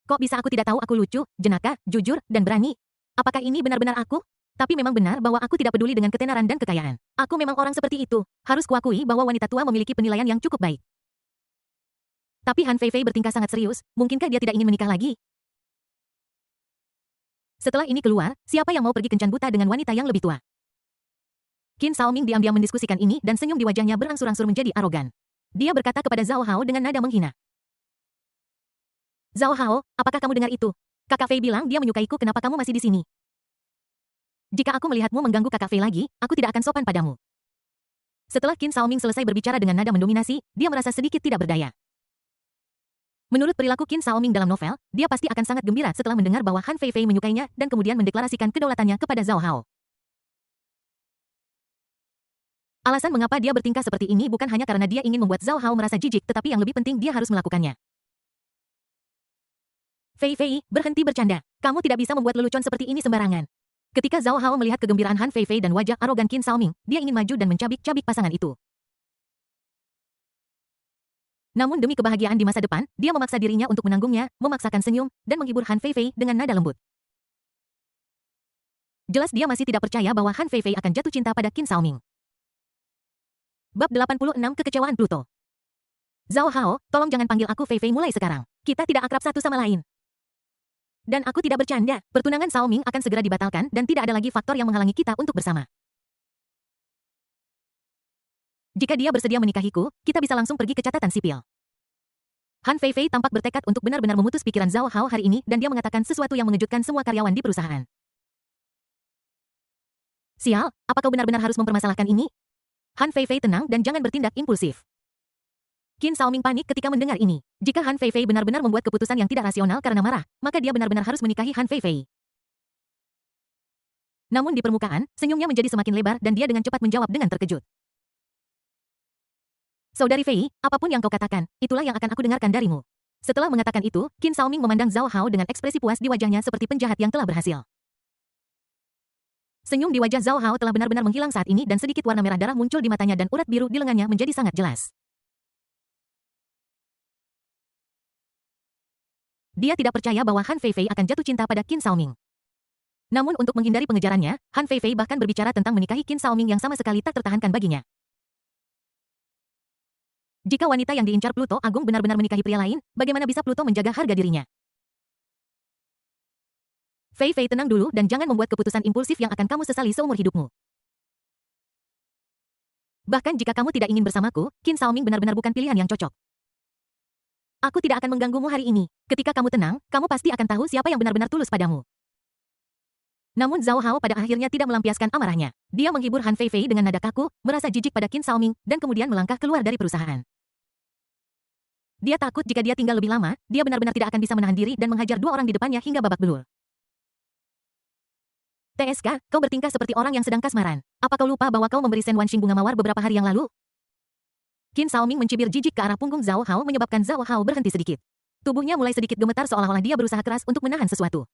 Kok bisa aku tidak tahu aku lucu, jenaka, jujur, dan berani? Apakah ini benar-benar aku? Tapi memang benar bahwa aku tidak peduli dengan ketenaran dan kekayaan. Aku memang orang seperti itu. Harus kuakui bahwa wanita tua memiliki penilaian yang cukup baik. Tapi Han Feifei bertingkah sangat serius, mungkinkah dia tidak ingin menikah lagi? Setelah ini keluar, siapa yang mau pergi kencan buta dengan wanita yang lebih tua? Qin Xiaoming diam-diam mendiskusikan ini dan senyum di wajahnya berangsur-angsur menjadi arogan. Dia berkata kepada Zhao Hao dengan nada menghina. Zhao Hao, apakah kamu dengar itu? Kakak Fei bilang dia menyukaiku, kenapa kamu masih di sini? Jika aku melihatmu mengganggu kakak Fei lagi, aku tidak akan sopan padamu. Setelah Qin Xiaoming selesai berbicara dengan nada mendominasi, dia merasa sedikit tidak berdaya. Menurut perilaku Qin Xiaoming dalam novel, dia pasti akan sangat gembira setelah mendengar bahwa Han Feifei menyukainya dan kemudian mendeklarasikan kedaulatannya kepada Zhao Hao. Alasan mengapa dia bertingkah seperti ini bukan hanya karena dia ingin membuat Zhao Hao merasa jijik, tetapi yang lebih penting dia harus melakukannya. Fei Fei, berhenti bercanda. Kamu tidak bisa membuat lelucon seperti ini sembarangan. Ketika Zhao Hao melihat kegembiraan Han Feifei dan wajah arogan Qin Xiaoming, dia ingin maju dan mencabik-cabik pasangan itu. Namun demi kebahagiaan di masa depan, dia memaksa dirinya untuk menanggungnya, memaksakan senyum, dan menghibur Han Feifei dengan nada lembut. Jelas dia masih tidak percaya bahwa Han Feifei akan jatuh cinta pada Qin Xiaoming. Bab 86 Kekecewaan Pluto. Zhao Hao, tolong jangan panggil aku Feifei mulai sekarang. Kita tidak akrab satu sama lain. Dan aku tidak bercanda, pertunangan Xiaoming akan segera dibatalkan dan tidak ada lagi faktor yang menghalangi kita untuk bersama. Jika dia bersedia menikahiku, kita bisa langsung pergi ke catatan sipil. Han Feifei tampak bertekad untuk benar-benar memutus pikiran Zhao Hao hari ini dan dia mengatakan sesuatu yang mengejutkan semua karyawan di perusahaan. Sial, apa kau benar-benar harus mempermasalahkan ini? Han Feifei tenang dan jangan bertindak impulsif. Qin Xiaoming panik ketika mendengar ini. Jika Han Feifei benar-benar membuat keputusan yang tidak rasional karena marah, maka dia benar-benar harus menikahi Han Feifei. Namun di permukaan, senyumnya menjadi semakin lebar dan dia dengan cepat menjawab dengan terkejut. Saudari Fei, apapun yang kau katakan, itulah yang akan aku dengarkan darimu. Setelah mengatakan itu, Qin Xiaoming memandang Zhao Hao dengan ekspresi puas di wajahnya seperti penjahat yang telah berhasil. Senyum di wajah Zhao Hao telah benar-benar menghilang saat ini dan sedikit warna merah darah muncul di matanya dan urat biru di lengannya menjadi sangat jelas. Dia tidak percaya bahwa Han Feifei akan jatuh cinta pada Qin Xiaoming. Namun untuk menghindari pengejarannya, Han Feifei bahkan berbicara tentang menikahi Qin Xiaoming yang sama sekali tak tertahankan baginya. Jika wanita yang diincar Pluto Agung benar-benar menikahi pria lain, bagaimana bisa Pluto menjaga harga dirinya? Fei Fei, tenang dulu dan jangan membuat keputusan impulsif yang akan kamu sesali seumur hidupmu. Bahkan jika kamu tidak ingin bersamaku, Qin Xiaoming benar-benar bukan pilihan yang cocok. Aku tidak akan mengganggumu hari ini. Ketika kamu tenang, kamu pasti akan tahu siapa yang benar-benar tulus padamu. Namun Zhao Hao pada akhirnya tidak melampiaskan amarahnya. Dia menghibur Han Feifei dengan nada kaku, merasa jijik pada Qin Xiaoming, dan kemudian melangkah keluar dari perusahaan. Dia takut jika dia tinggal lebih lama, dia benar-benar tidak akan bisa menahan diri dan menghajar dua orang di depannya hingga babak belur. TSK, kau bertingkah seperti orang yang sedang kasmaran. Apa kau lupa bahwa kau memberi Shen Wanxing bunga mawar beberapa hari yang lalu? Qin Xiaoming mencibir jijik ke arah punggung Zhao Hao menyebabkan Zhao Hao berhenti sedikit. Tubuhnya mulai sedikit gemetar seolah-olah dia berusaha keras untuk menahan sesuatu.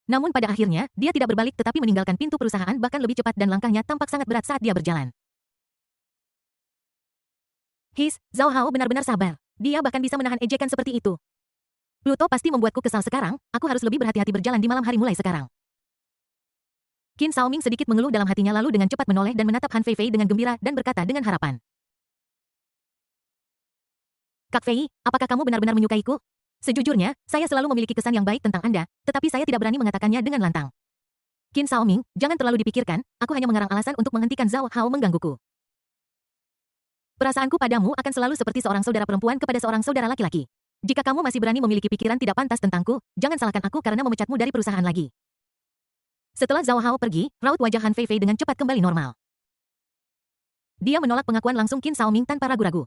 Namun pada akhirnya, dia tidak berbalik tetapi meninggalkan pintu perusahaan bahkan lebih cepat dan langkahnya tampak sangat berat saat dia berjalan. Zhao Hao benar-benar sabar. Dia bahkan bisa menahan ejekan seperti itu. Pluto pasti membuatku kesal sekarang, aku harus lebih berhati-hati berjalan di malam hari mulai sekarang. Qin Xiaoming sedikit mengeluh dalam hatinya lalu dengan cepat menoleh dan menatap Han Feifei dengan gembira dan berkata dengan harapan. Kak Fei, apakah kamu benar-benar menyukaiku? Sejujurnya, saya selalu memiliki kesan yang baik tentang Anda, tetapi saya tidak berani mengatakannya dengan lantang. Qin Xiaoming, jangan terlalu dipikirkan, aku hanya mengarang alasan untuk menghentikan Zhao Hao menggangguku. Perasaanku padamu akan selalu seperti seorang saudara perempuan kepada seorang saudara laki-laki. Jika kamu masih berani memiliki pikiran tidak pantas tentangku, jangan salahkan aku karena memecatmu dari perusahaan lagi. Setelah Zhao Hao pergi, raut wajah Han Feifei dengan cepat kembali normal. Dia menolak pengakuan langsung Qin Xiaoming tanpa ragu-ragu.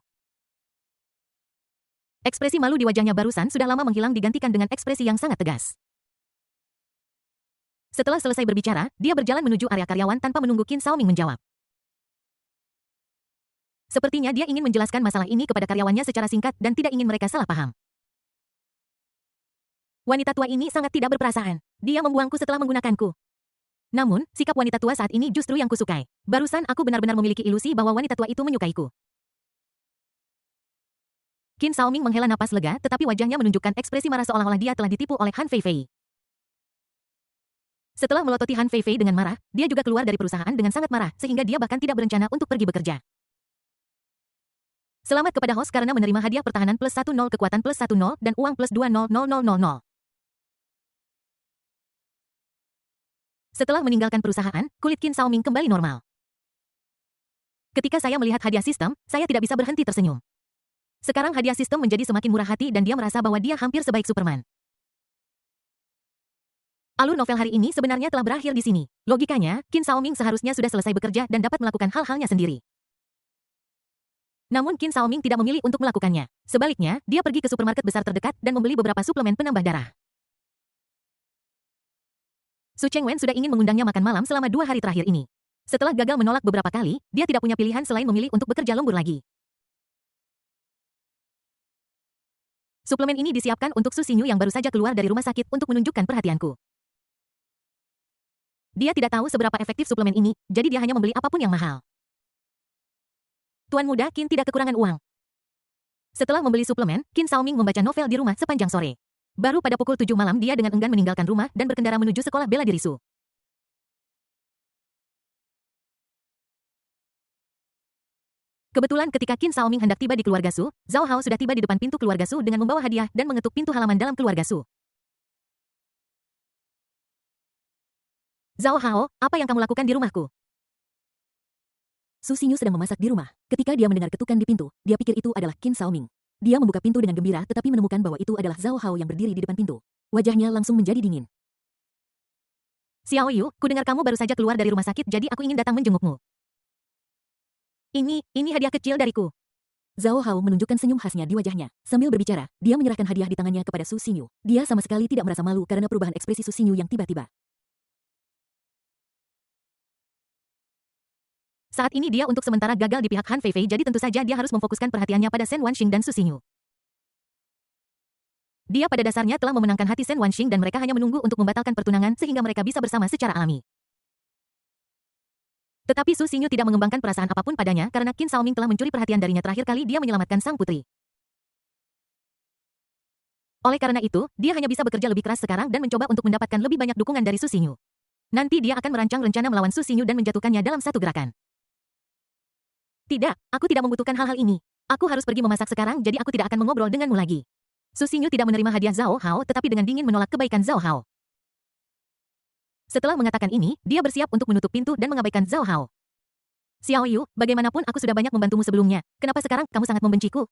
Ekspresi malu di wajahnya barusan sudah lama menghilang digantikan dengan ekspresi yang sangat tegas. Setelah selesai berbicara, dia berjalan menuju area karyawan tanpa menunggu Qin Xiaoming menjawab. Sepertinya dia ingin menjelaskan masalah ini kepada karyawannya secara singkat dan tidak ingin mereka salah paham. Wanita tua ini sangat tidak berperasaan. Dia membuangku setelah menggunakanku. Namun, sikap wanita tua saat ini justru yang kusukai. Barusan aku benar-benar memiliki ilusi bahwa wanita tua itu menyukaiku. Qin Shaoming menghela napas lega tetapi wajahnya menunjukkan ekspresi marah seolah-olah dia telah ditipu oleh Han Feifei. Setelah melototi Han Feifei dengan marah, dia juga keluar dari perusahaan dengan sangat marah sehingga dia bahkan tidak berencana untuk pergi bekerja. Selamat kepada host karena menerima hadiah pertahanan plus 10 kekuatan plus 10 dan uang plus 200000. Setelah meninggalkan perusahaan, kulit Qin Shaoming kembali normal. Ketika saya melihat hadiah sistem, saya tidak bisa berhenti tersenyum. Sekarang hadiah sistem menjadi semakin murah hati dan dia merasa bahwa dia hampir sebaik Superman. Alur novel hari ini sebenarnya telah berakhir di sini. Logikanya, Qin Shaoming seharusnya sudah selesai bekerja dan dapat melakukan hal-halnya sendiri. Namun Qin Shaoming tidak memilih untuk melakukannya. Sebaliknya, dia pergi ke supermarket besar terdekat dan membeli beberapa suplemen penambah darah. Su Chengwen sudah ingin mengundangnya makan malam selama 2 hari terakhir ini. Setelah gagal menolak beberapa kali, dia tidak punya pilihan selain memilih untuk bekerja lembur lagi. Suplemen ini disiapkan untuk Su Xinyu yang baru saja keluar dari rumah sakit untuk menunjukkan perhatianku. Dia tidak tahu seberapa efektif suplemen ini, jadi dia hanya membeli apapun yang mahal. Tuan muda Qin tidak kekurangan uang. Setelah membeli suplemen, Qin Shaoming membaca novel di rumah sepanjang sore. Baru pada pukul 7 malam dia dengan enggan meninggalkan rumah dan berkendara menuju sekolah bela diri Su. Kebetulan ketika Qin Shaoming hendak tiba di keluarga Su, Zhao Hao sudah tiba di depan pintu keluarga Su dengan membawa hadiah dan mengetuk pintu halaman dalam keluarga Su. Zhao Hao, apa yang kamu lakukan di rumahku? Su Xinyu sedang memasak di rumah. Ketika dia mendengar ketukan di pintu, dia pikir itu adalah Qin Shaoming. Dia membuka pintu dengan gembira tetapi menemukan bahwa itu adalah Zhao Hao yang berdiri di depan pintu. Wajahnya langsung menjadi dingin. Xiao Yu, kudengar kamu baru saja keluar dari rumah sakit jadi aku ingin datang menjengukmu. Ini hadiah kecil dariku. Zhao Hao menunjukkan senyum khasnya di wajahnya. Sambil berbicara, dia menyerahkan hadiah di tangannya kepada Su Xinyu. Dia sama sekali tidak merasa malu karena perubahan ekspresi Su Xinyu yang tiba-tiba. Saat ini dia untuk sementara gagal di pihak Han Feifei jadi tentu saja dia harus memfokuskan perhatiannya pada Shen Wanxing dan Su Xinyu. Dia pada dasarnya telah memenangkan hati Shen Wanxing dan mereka hanya menunggu untuk membatalkan pertunangan sehingga mereka bisa bersama secara alami. Tetapi Su Xinyu tidak mengembangkan perasaan apapun padanya karena Qin Shaoming telah mencuri perhatian darinya terakhir kali dia menyelamatkan sang putri. Oleh karena itu, dia hanya bisa bekerja lebih keras sekarang dan mencoba untuk mendapatkan lebih banyak dukungan dari Su Xinyu. Nanti dia akan merancang rencana melawan Su Xinyu dan menjatuhkannya dalam satu gerakan. Tidak, aku tidak membutuhkan hal-hal ini. Aku harus pergi memasak sekarang jadi aku tidak akan mengobrol denganmu lagi. Su Xinyu tidak menerima hadiah Zhao Hao tetapi dengan dingin menolak kebaikan Zhao Hao. Setelah mengatakan ini, dia bersiap untuk menutup pintu dan mengabaikan Zhao Hao. Xiao Yu, bagaimanapun aku sudah banyak membantumu sebelumnya, kenapa sekarang kamu sangat membenciku?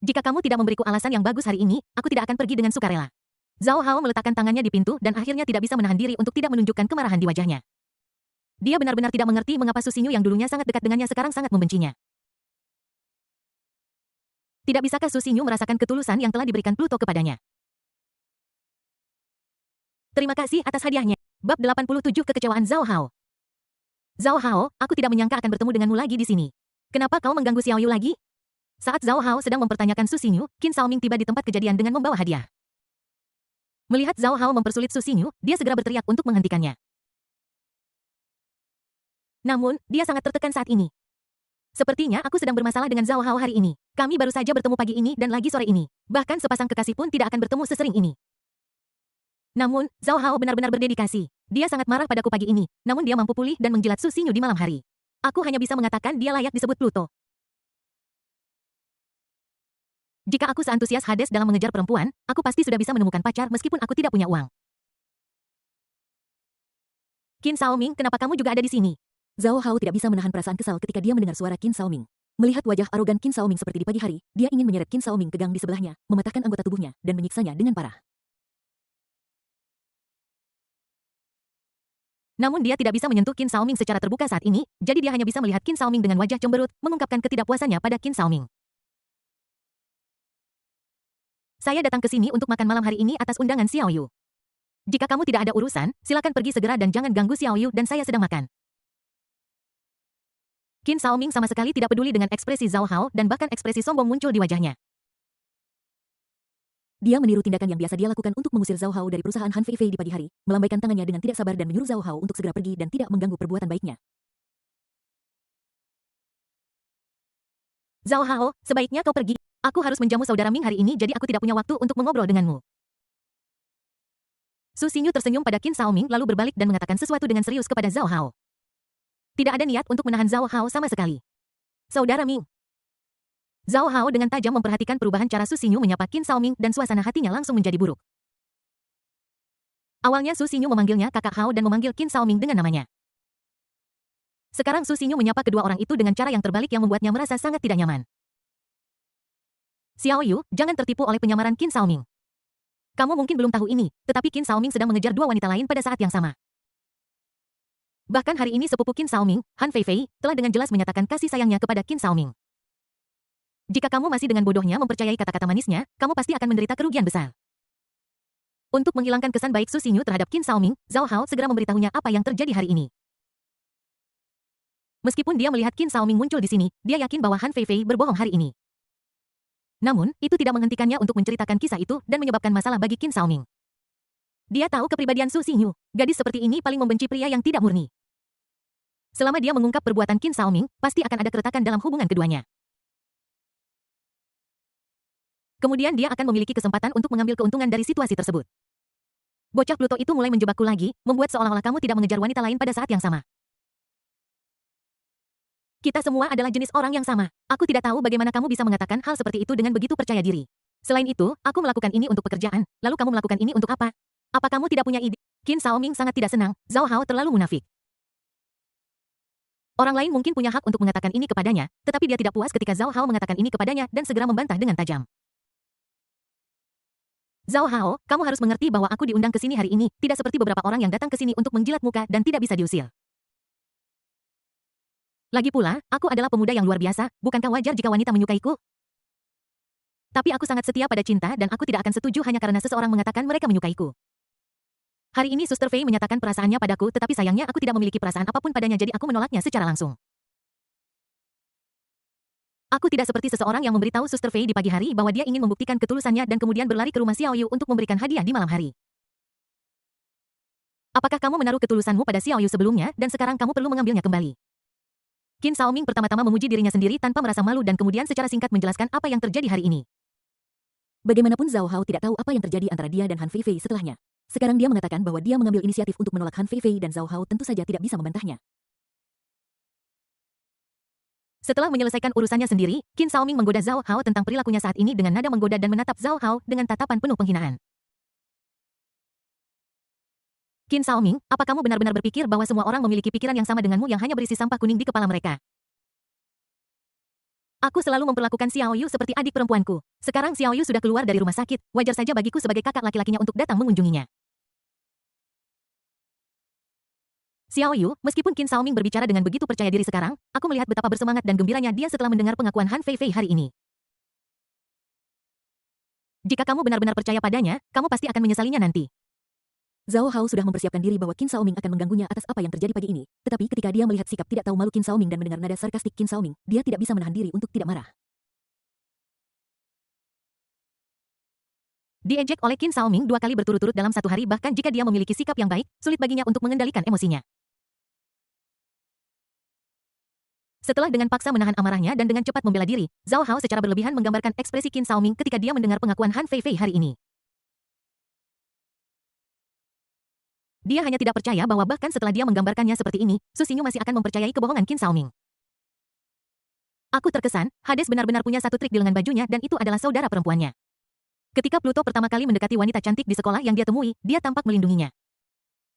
Jika kamu tidak memberiku alasan yang bagus hari ini, aku tidak akan pergi dengan sukarela. Zhao Hao meletakkan tangannya di pintu dan akhirnya tidak bisa menahan diri untuk tidak menunjukkan kemarahan di wajahnya. Dia benar-benar tidak mengerti mengapa Su Xinyu yang dulunya sangat dekat dengannya sekarang sangat membencinya. Tidak bisakah Su Xinyu merasakan ketulusan yang telah diberikan Pluto kepadanya? Terima kasih atas hadiahnya. Bab 87 Kekecewaan Zhao Hao. Zhao Hao, aku tidak menyangka akan bertemu denganmu lagi di sini. Kenapa kau mengganggu Xiao Yu lagi? Saat Zhao Hao sedang mempertanyakan Su Xinyu, Qin Shaoming tiba di tempat kejadian dengan membawa hadiah. Melihat Zhao Hao mempersulit Su Xinyu, dia segera berteriak untuk menghentikannya. Namun, dia sangat tertekan saat ini. Sepertinya aku sedang bermasalah dengan Zhao Hao hari ini. Kami baru saja bertemu pagi ini dan lagi sore ini. Bahkan sepasang kekasih pun tidak akan bertemu sesering ini. Namun, Zhao Hao benar-benar berdedikasi. Dia sangat marah padaku pagi ini, namun dia mampu pulih dan menjilat Su Xinyu di malam hari. Aku hanya bisa mengatakan dia layak disebut Pluto. Jika aku seantusias Hades dalam mengejar perempuan, aku pasti sudah bisa menemukan pacar meskipun aku tidak punya uang. Qin Shaoming, kenapa kamu juga ada di sini? Zhao Hao tidak bisa menahan perasaan kesal ketika dia mendengar suara Qin Shaoming. Melihat wajah arogan Qin Shaoming seperti di pagi hari, dia ingin menyeret Qin Shaoming ke gang di sebelahnya, mematahkan anggota tubuhnya, dan menyiksanya dengan parah. Namun dia tidak bisa menyentuh Qin Shaoming secara terbuka saat ini, jadi dia hanya bisa melihat Qin Shaoming dengan wajah cemberut, mengungkapkan ketidakpuasannya pada Qin Shaoming. Saya datang ke sini untuk makan malam hari ini atas undangan Xiao Yu. Jika kamu tidak ada urusan, silakan pergi segera dan jangan ganggu Xiao Yu dan saya sedang makan. Qin Shaoming sama sekali tidak peduli dengan ekspresi Zhao Hao dan bahkan ekspresi sombong muncul di wajahnya. Dia meniru tindakan yang biasa dia lakukan untuk mengusir Zhao Hao dari perusahaan Han Feifei di pagi hari, melambaikan tangannya dengan tidak sabar dan menyuruh Zhao Hao untuk segera pergi dan tidak mengganggu perbuatan baiknya. Zhao Hao, sebaiknya kau pergi. Aku harus menjamu saudara Ming hari ini jadi aku tidak punya waktu untuk mengobrol denganmu. Su Xingyu tersenyum pada Qin Xiaoming lalu berbalik dan mengatakan sesuatu dengan serius kepada Zhao Hao. Tidak ada niat untuk menahan Zhao Hao sama sekali. Saudara Ming. Zhao Hao dengan tajam memperhatikan perubahan cara Su Xingyu menyapa Qin Xiaoming dan suasana hatinya langsung menjadi buruk. Awalnya Su Xingyu memanggilnya kakak Hao dan memanggil Qin Xiaoming dengan namanya. Sekarang Su Xingyu menyapa kedua orang itu dengan cara yang terbalik yang membuatnya merasa sangat tidak nyaman. Xiao Yu, jangan tertipu oleh penyamaran Qin Xiaoming. Kamu mungkin belum tahu ini, tetapi Qin Xiaoming sedang mengejar dua wanita lain pada saat yang sama. Bahkan hari ini sepupu Qin Xiaoming, Han Feifei, telah dengan jelas menyatakan kasih sayangnya kepada Qin Xiaoming. Jika kamu masih dengan bodohnya mempercayai kata-kata manisnya, kamu pasti akan menderita kerugian besar. Untuk menghilangkan kesan baik Su Xingyu terhadap Qin Xiaoming, Zhao Hao segera memberitahunya apa yang terjadi hari ini. Meskipun dia melihat Qin Xiaoming muncul di sini, dia yakin bahwa Han Feifei berbohong hari ini. Namun, itu tidak menghentikannya untuk menceritakan kisah itu dan menyebabkan masalah bagi Qin Xiaoming. Dia tahu kepribadian Su Xingyu, gadis seperti ini paling membenci pria yang tidak murni. Selama dia mengungkap perbuatan Qin Xiaoming, pasti akan ada keretakan dalam hubungan keduanya. Kemudian dia akan memiliki kesempatan untuk mengambil keuntungan dari situasi tersebut. Bocah Pluto itu mulai menjebakku lagi, membuat seolah-olah kamu tidak mengejar wanita lain pada saat yang sama. Kita semua adalah jenis orang yang sama. Aku tidak tahu bagaimana kamu bisa mengatakan hal seperti itu dengan begitu percaya diri. Selain itu, aku melakukan ini untuk pekerjaan, lalu kamu melakukan ini untuk apa? Apa kamu tidak punya ide? Qin Xiaoming sangat tidak senang, Zhao Hao terlalu munafik. Orang lain mungkin punya hak untuk mengatakan ini kepadanya, tetapi dia tidak puas ketika Zhao Hao mengatakan ini kepadanya dan segera membantah dengan tajam. Zhao Hao, kamu harus mengerti bahwa aku diundang ke sini hari ini, tidak seperti beberapa orang yang datang ke sini untuk menjilat muka dan tidak bisa diusir. Lagi pula, aku adalah pemuda yang luar biasa, bukankah wajar jika wanita menyukaiku? Tapi aku sangat setia pada cinta dan aku tidak akan setuju hanya karena seseorang mengatakan mereka menyukaiku. Hari ini Suster Fei menyatakan perasaannya padaku tetapi sayangnya aku tidak memiliki perasaan apapun padanya jadi aku menolaknya secara langsung. Aku tidak seperti seseorang yang memberitahu Suster Fei di pagi hari bahwa dia ingin membuktikan ketulusannya dan kemudian berlari ke rumah Xiao Yu untuk memberikan hadiah di malam hari. Apakah kamu menaruh ketulusanmu pada Xiao Yu sebelumnya dan sekarang kamu perlu mengambilnya kembali? Qin Xiaoming pertama-tama memuji dirinya sendiri tanpa merasa malu dan kemudian secara singkat menjelaskan apa yang terjadi hari ini. Bagaimanapun Zhao Hao tidak tahu apa yang terjadi antara dia dan Han Feifei setelahnya. Sekarang dia mengatakan bahwa dia mengambil inisiatif untuk menolak Han Feifei dan Zhao Hao tentu saja tidak bisa membantahnya. Setelah menyelesaikan urusannya sendiri, Qin Xiaoming menggoda Zhao Hao tentang perilakunya saat ini dengan nada menggoda dan menatap Zhao Hao dengan tatapan penuh penghinaan. Qin Xiaoming, apa kamu benar-benar berpikir bahwa semua orang memiliki pikiran yang sama denganmu yang hanya berisi sampah kuning di kepala mereka? Aku selalu memperlakukan Xiao Yu seperti adik perempuanku. Sekarang Xiao Yu sudah keluar dari rumah sakit, wajar saja bagiku sebagai kakak laki-lakinya untuk datang mengunjunginya. Xiao Yu, meskipun Qin Xiaoming berbicara dengan begitu percaya diri sekarang, aku melihat betapa bersemangat dan gembiranya dia setelah mendengar pengakuan Han Feifei hari ini. Jika kamu benar-benar percaya padanya, kamu pasti akan menyesalinya nanti. Zhao Hao sudah mempersiapkan diri bahwa Qin Xiaoming akan mengganggunya atas apa yang terjadi pagi ini. Tetapi ketika dia melihat sikap tidak tahu malu Qin Xiaoming dan mendengar nada sarkastik Qin Xiaoming, dia tidak bisa menahan diri untuk tidak marah. Diejek oleh Qin Xiaoming 2 kali berturut-turut dalam 1 hari bahkan jika dia memiliki sikap yang baik, sulit baginya untuk mengendalikan emosinya. Setelah dengan paksa menahan amarahnya dan dengan cepat membela diri, Zhao Hao secara berlebihan menggambarkan ekspresi Qin Xiaoming ketika dia mendengar pengakuan Han Feifei hari ini. Dia hanya tidak percaya bahwa bahkan setelah dia menggambarkannya seperti ini, Su Xingyu masih akan mempercayai kebohongan Qin Xiaoming. Aku terkesan, Hades benar-benar punya satu trik di lengan bajunya dan itu adalah saudara perempuannya. Ketika Pluto pertama kali mendekati wanita cantik di sekolah yang dia temui, dia tampak melindunginya.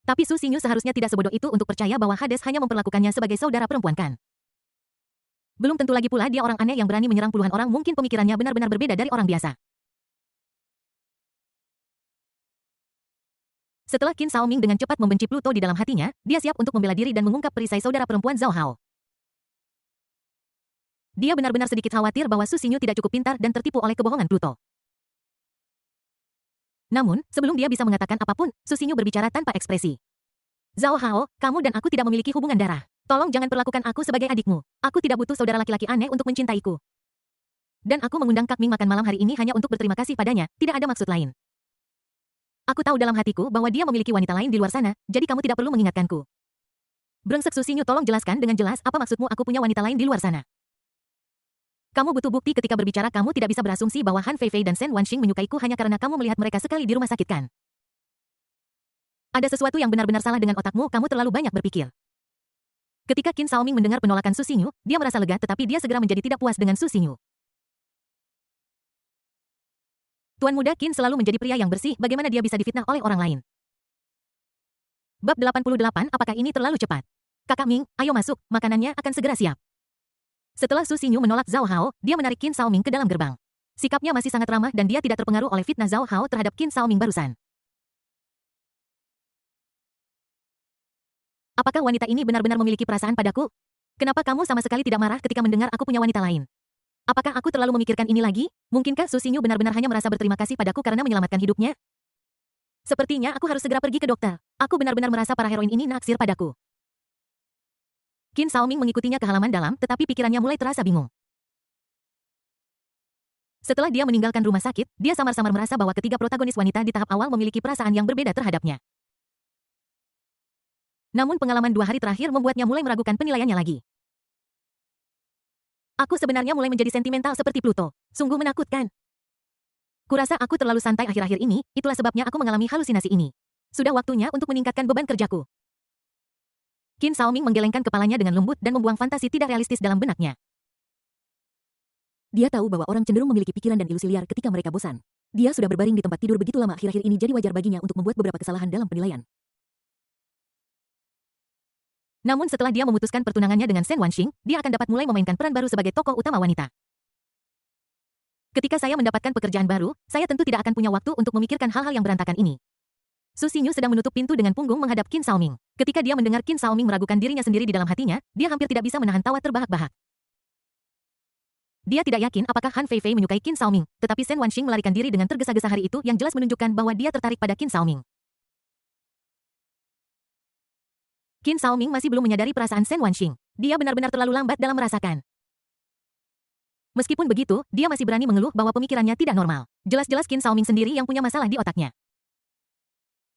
Tapi Su Xingyu seharusnya tidak sebodoh itu untuk percaya bahwa Hades hanya memperlakukannya sebagai saudara perempuan kan. Belum tentu lagi pula dia orang aneh yang berani menyerang puluhan orang mungkin pemikirannya benar-benar berbeda dari orang biasa. Setelah Qin Xiaoming dengan cepat membenci Pluto di dalam hatinya, dia siap untuk membela diri dan mengungkap perisai saudara perempuan Zhao Hao. Dia benar-benar sedikit khawatir bahwa Su Xingyu tidak cukup pintar dan tertipu oleh kebohongan Pluto. Namun, sebelum dia bisa mengatakan apapun, Su Xingyu berbicara tanpa ekspresi. Zhao Hao, kamu dan aku tidak memiliki hubungan darah. Tolong jangan perlakukan aku sebagai adikmu. Aku tidak butuh saudara laki-laki aneh untuk mencintaiku. Dan aku mengundang Kak Ming makan malam hari ini hanya untuk berterima kasih padanya, tidak ada maksud lain. Aku tahu dalam hatiku bahwa dia memiliki wanita lain di luar sana, jadi kamu tidak perlu mengingatkanku. Brengsek Su Xingyu, tolong jelaskan dengan jelas apa maksudmu aku punya wanita lain di luar sana. Kamu butuh bukti ketika berbicara. Kamu tidak bisa berasumsi bahwa Han Feifei dan Shen Wanxing menyukaiku hanya karena kamu melihat mereka sekali di rumah sakit kan? Ada sesuatu yang benar-benar salah dengan otakmu, kamu terlalu banyak berpikir. Ketika Qin Shaoming mendengar penolakan Su Xinyu, dia merasa lega tetapi dia segera menjadi tidak puas dengan Su Xinyu. Tuan muda Qin selalu menjadi pria yang bersih, bagaimana dia bisa difitnah oleh orang lain? Bab 88, apakah ini terlalu cepat? Kakak Ming, ayo masuk, makanannya akan segera siap. Setelah Su Xinyu menolak Zhao Hao, dia menarik Qin Shaoming ke dalam gerbang. Sikapnya masih sangat ramah dan dia tidak terpengaruh oleh fitnah Zhao Hao terhadap Qin Shaoming barusan. Apakah wanita ini benar-benar memiliki perasaan padaku? Kenapa kamu sama sekali tidak marah ketika mendengar aku punya wanita lain? Apakah aku terlalu memikirkan ini lagi? Mungkinkah Su Xinyu benar-benar hanya merasa berterima kasih padaku karena menyelamatkan hidupnya? Sepertinya aku harus segera pergi ke dokter. Aku benar-benar merasa para heroin ini naksir padaku. Qin Shaoming mengikutinya ke halaman dalam, tetapi pikirannya mulai terasa bingung. Setelah dia meninggalkan rumah sakit, dia samar-samar merasa bahwa ketiga protagonis wanita di tahap awal memiliki perasaan yang berbeda terhadapnya. Namun pengalaman 2 hari terakhir membuatnya mulai meragukan penilaiannya lagi. Aku sebenarnya mulai menjadi sentimental seperti Pluto. Sungguh menakutkan. Kurasa aku terlalu santai akhir-akhir ini, itulah sebabnya aku mengalami halusinasi ini. Sudah waktunya untuk meningkatkan beban kerjaku. Qin Shaoming menggelengkan kepalanya dengan lembut dan membuang fantasi tidak realistis dalam benaknya. Dia tahu bahwa orang cenderung memiliki pikiran dan ilusi liar ketika mereka bosan. Dia sudah berbaring di tempat tidur begitu lama akhir-akhir ini, jadi wajar baginya untuk membuat beberapa kesalahan dalam penilaian. Namun setelah dia memutuskan pertunangannya dengan Shen Wanxing, dia akan dapat mulai memainkan peran baru sebagai tokoh utama wanita. Ketika saya mendapatkan pekerjaan baru, saya tentu tidak akan punya waktu untuk memikirkan hal-hal yang berantakan ini. Su Xinyu sedang menutup pintu dengan punggung menghadap Qin Shaoming. Ketika dia mendengar Qin Shaoming meragukan dirinya sendiri di dalam hatinya, dia hampir tidak bisa menahan tawa terbahak-bahak. Dia tidak yakin apakah Han Feifei menyukai Qin Shaoming, tetapi Shen Wanxing melarikan diri dengan tergesa-gesa hari itu yang jelas menunjukkan bahwa dia tertarik pada Qin Shaoming. Qin Shaoming masih belum menyadari perasaan Shen Wanxing. Dia benar-benar terlalu lambat dalam merasakan. Meskipun begitu, dia masih berani mengeluh bahwa pemikirannya tidak normal. Jelas-jelas Qin Shaoming sendiri yang punya masalah di otaknya.